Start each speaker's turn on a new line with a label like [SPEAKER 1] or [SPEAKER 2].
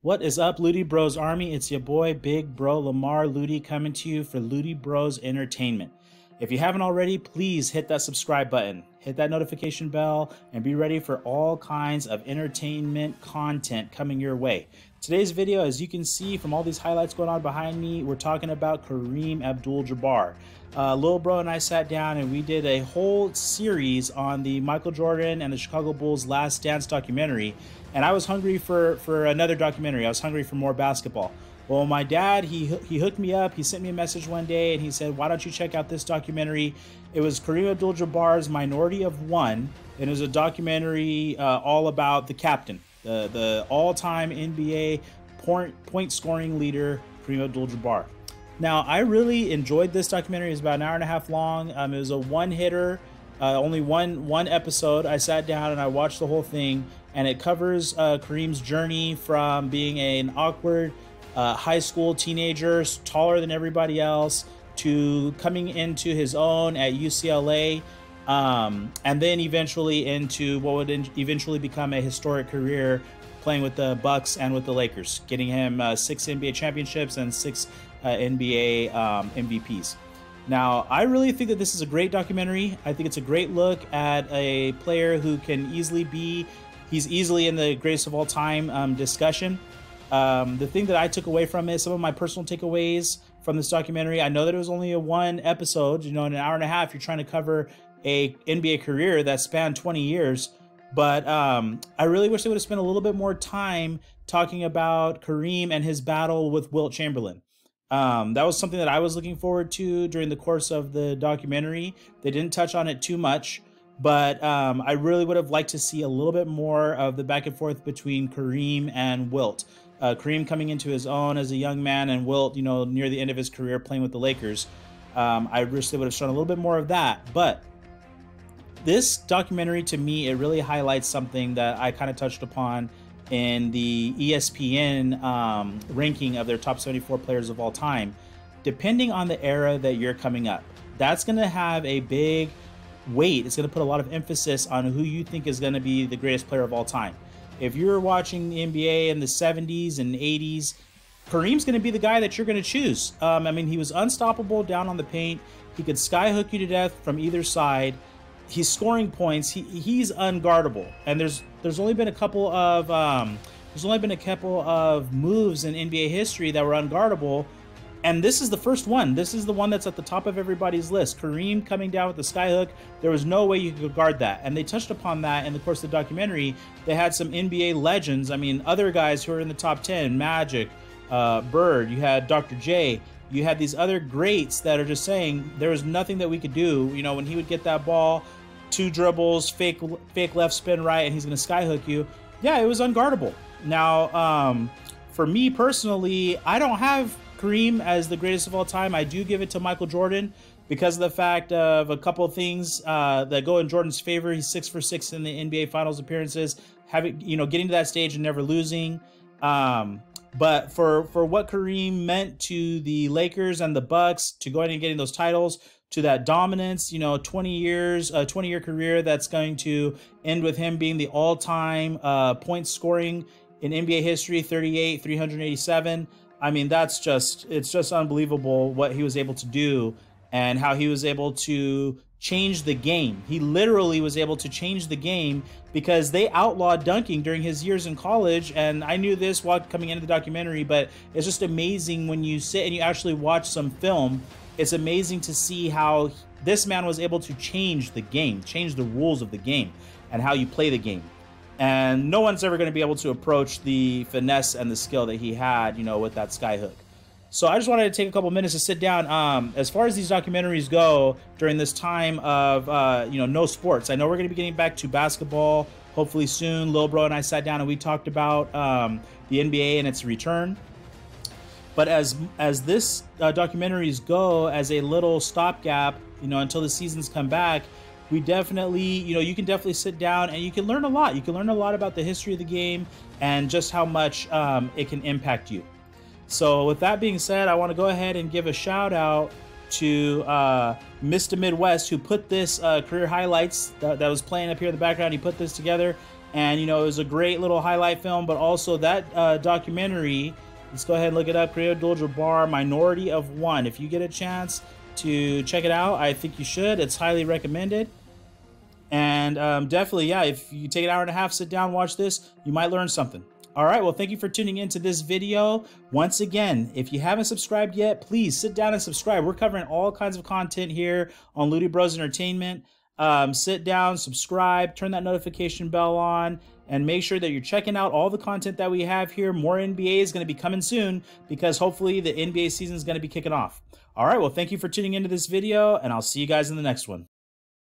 [SPEAKER 1] What is up, Ludi Bros Army? It's your boy, Big Bro Lamar Ludi, coming to you for Ludi Bros Entertainment. If you haven't already, please hit that subscribe button, hit that notification bell, and be ready for all kinds of entertainment content coming your way. Today's video, as you can see from all these highlights going on behind me, we're talking about Kareem Abdul-Jabbar. Lil Bro and I sat down and we did a whole series on the Michael Jordan and the Chicago Bulls Last Dance documentary. And I was hungry for another documentary. I was hungry for more basketball. Well, my dad, he hooked me up. He sent me a message one day and he said, why don't you check out this documentary? It was Kareem Abdul-Jabbar's Minority of One. And it was a documentary all about the captain, the all-time NBA point scoring leader, Kareem Abdul-Jabbar. Now, I really enjoyed this documentary. It was about an hour and a half long. It was a one-hitter, only one episode. I sat down and I watched the whole thing, and it covers Kareem's journey from being an awkward high school teenager, taller than everybody else, to coming into his own at UCLA, and then eventually into what would eventually become a historic career playing with the Bucks and with the Lakers, getting him 6 NBA championships and 6 NBA MVPs. Now, I really think that this is a great documentary. I think it's a great look at a player who can he's easily in the greatest of all time discussion. The thing that I took away from it, some of my personal takeaways from this documentary, I know that it was only a one episode, in an hour and a half, you're trying to cover a NBA career that spanned 20 years. But I really wish they would have spent a little bit more time talking about Kareem and his battle with Wilt Chamberlain. That was something that I was looking forward to during the course of the documentary. They didn't touch on it too much, but I really would have liked to see a little bit more of the back and forth between Kareem and Wilt. Kareem coming into his own as a young man, and Wilt, near the end of his career playing with the Lakers. I wish they would have shown a little bit more of that, but this documentary, to me, it really highlights something that I kind of touched upon in the ESPN ranking of their top 74 players of all time. Depending on the era that you're coming up, that's going to have a big weight. It's going to put a lot of emphasis on who you think is going to be the greatest player of all time. If you're watching the NBA in the 70s and 80s, Kareem's going to be the guy that you're going to choose. He was unstoppable down on the paint. He could skyhook you to death from either side. He's scoring points. He's unguardable, and there's only been a couple of moves in NBA history that were unguardable, and this is the first one. This is the one that's at the top of everybody's list. Kareem coming down with the skyhook. There was no way you could guard that, and they touched upon that in the course of the documentary. They had some NBA legends. Other guys who are in the top 10, Magic, Bird. You had Dr. J. You had these other greats that are just saying there was nothing that we could do. When he would get that ball, 2 dribbles, fake left, spin right, and he's going to skyhook you. Yeah, it was unguardable. Now, for me personally, I don't have Kareem as the greatest of all time. I do give it to Michael Jordan because of the fact of a couple of things that go in Jordan's favor. He's 6 for 6 in the NBA Finals appearances, getting to that stage and never losing. But for what Kareem meant to the Lakers and the Bucks, to going and getting those titles, to that dominance, 20-year career that's going to end with him being the all-time point scoring in NBA history, 38, 387. It's just unbelievable what he was able to do and how he was able to change the game. He literally was able to change the game because they outlawed dunking during his years in college. And I knew this while coming into the documentary, but it's just amazing when you sit and you actually watch some film. It's amazing to see how this man was able to change the game, change the rules of the game and how you play the game. And no one's ever going to be able to approach the finesse and the skill that he had, with that skyhook. So I just wanted to take a couple minutes to sit down. As far as these documentaries go during this time of, no sports, I know we're going to be getting back to basketball hopefully soon. Lil Bro and I sat down and we talked about the NBA and its return. But as this documentaries go as a little stopgap, until the seasons come back, we definitely, you can definitely sit down and you can learn a lot. You can learn a lot about the history of the game and just how much it can impact you. So with that being said, I want to go ahead and give a shout out to Mr. Midwest, who put this career highlights that was playing up here in the background. He put this together. And, you know, it was a great little highlight film, but also that documentary, let's go ahead and look it up, Kareem Abdul-Jabbar, Minority of One. If you get a chance to check it out, I think you should. It's highly recommended. And definitely, yeah, if you take an hour and a half, sit down, watch this, you might learn something. All right, well, thank you for tuning into this video. Once again, if you haven't subscribed yet, please sit down and subscribe. We're covering all kinds of content here on Lewdy Bros Entertainment. Sit down, subscribe, turn that notification bell on, and make sure that you're checking out all the content that we have here. More NBA is going to be coming soon because hopefully the NBA season is going to be kicking off. All right, well, thank you for tuning into this video, and I'll see you guys in the next one.